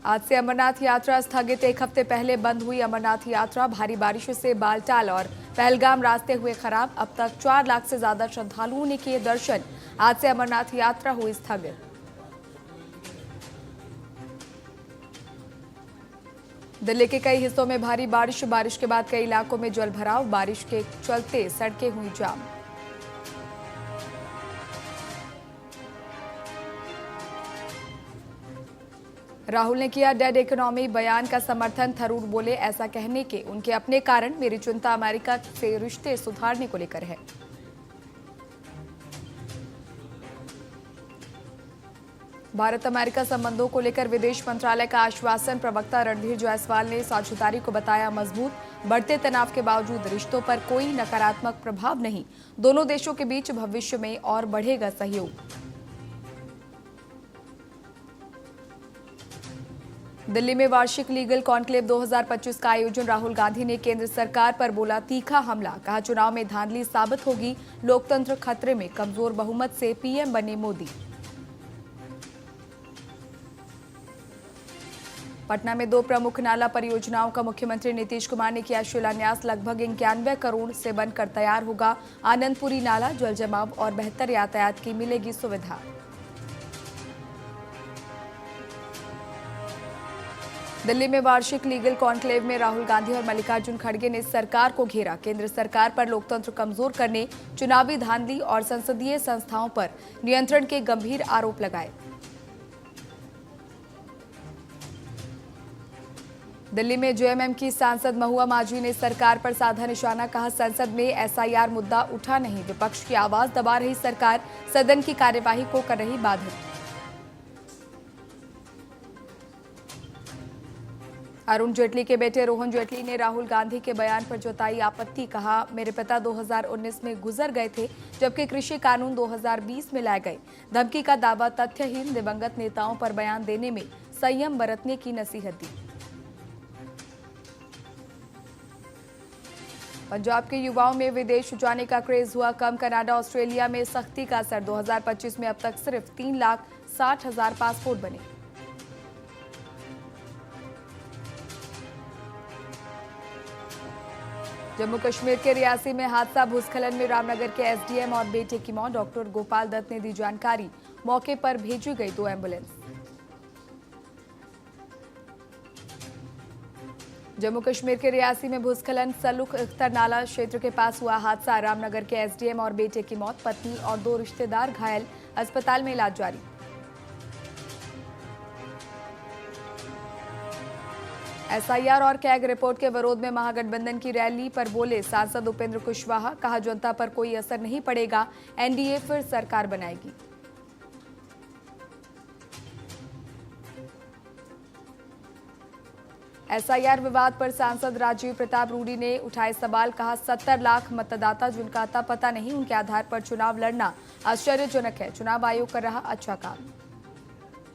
आज से अमरनाथ यात्रा स्थगित। एक हफ्ते पहले बंद हुई अमरनाथ यात्रा। भारी बारिश से बालटाल और पहलगाम रास्ते हुए खराब। अब तक 4 लाख से ज्यादा श्रद्धालुओं ने किए दर्शन। आज से अमरनाथ यात्रा हुई स्थगित। दिल्ली के कई हिस्सों में भारी बारिश के बाद कई इलाकों में जलभराव। बारिश के चलते सड़कें हुई जाम। राहुल ने किया डेड इकोनॉमी बयान का समर्थन। थरूर बोले, ऐसा कहने के उनके अपने कारण। मेरी चिंता अमेरिका से रिश्ते सुधारने को लेकर है। भारत अमेरिका संबंधों को लेकर विदेश मंत्रालय का आश्वासन। प्रवक्ता रणधीर जायसवाल ने साझेदारी को बताया मजबूत। बढ़ते तनाव के बावजूद रिश्तों पर कोई नकारात्मक प्रभाव नहीं। दोनों देशों के बीच भविष्य में और बढ़ेगा सहयोग। दिल्ली में वार्षिक लीगल कॉन्क्लेव 2025 का आयोजन। राहुल गांधी ने केंद्र सरकार पर बोला तीखा हमला। कहा, चुनाव में धांधली साबित होगी। लोकतंत्र खतरे में। कमजोर बहुमत से पीएम बने मोदी। पटना में 2 प्रमुख नाला परियोजनाओं का मुख्यमंत्री नीतीश कुमार ने किया शिलान्यास। लगभग 91 करोड़ से बनकर तैयार होगा आनंदपुरी नाला। जल जमाव और बेहतर यातायात की मिलेगी सुविधा। दिल्ली में वार्षिक लीगल कॉन्क्लेव में राहुल गांधी और मल्लिकार्जुन खड़गे ने सरकार को घेरा। केंद्र सरकार पर लोकतंत्र कमजोर करने, चुनावी धांधली और संसदीय संस्थाओं पर नियंत्रण के गंभीर आरोप लगाए। दिल्ली में जेएमएम की सांसद महुआ मांझी ने सरकार पर साधा निशाना। कहा, संसद में एसआईआर मुद्दा उठा नहीं। विपक्ष की आवाज दबा रही सरकार। सदन की कार्यवाही को कर रही बाधित। अरुण जेटली के बेटे रोहन जेटली ने राहुल गांधी के बयान पर जताई आपत्ति। कहा, मेरे पिता 2019 में गुजर गए थे, जबकि कृषि कानून 2020 में लाए गए। धमकी का दावा तथ्यहीन। दिवंगत नेताओं पर बयान देने में संयम बरतने की नसीहत दी। पंजाब के युवाओं में विदेश जाने का क्रेज हुआ कम। कनाडा, ऑस्ट्रेलिया में सख्ती का असर। 2025 में अब तक सिर्फ 3,60,000 पासपोर्ट बने। जम्मू कश्मीर के रियासी में हादसा। भूस्खलन में रामनगर के एसडीएम और बेटे की मौत। डॉक्टर गोपाल दत्त ने दी जानकारी। मौके पर भेजी गई 2 एम्बुलेंस। जम्मू कश्मीर के रियासी में भूस्खलन। सलुख अख्तर नाला क्षेत्र के पास हुआ हादसा। रामनगर के एसडीएम और बेटे की मौत। पत्नी और 2 रिश्तेदार घायल। अस्पताल में इलाज जारी। एसआईआर और कैग रिपोर्ट के विरोध में महागठबंधन की रैली पर बोले सांसद उपेंद्र कुशवाहा। कहा, जनता पर कोई असर नहीं पड़ेगा। एनडीए फिर सरकार बनाएगी। एसआईआर विवाद पर सांसद राजीव प्रताप रूडी ने उठाए सवाल। कहा, 70 लाख मतदाता जिनका अता पता नहीं, उनके आधार पर चुनाव लड़ना आश्चर्यजनक है। चुनाव आयोग कर रहा अच्छा काम।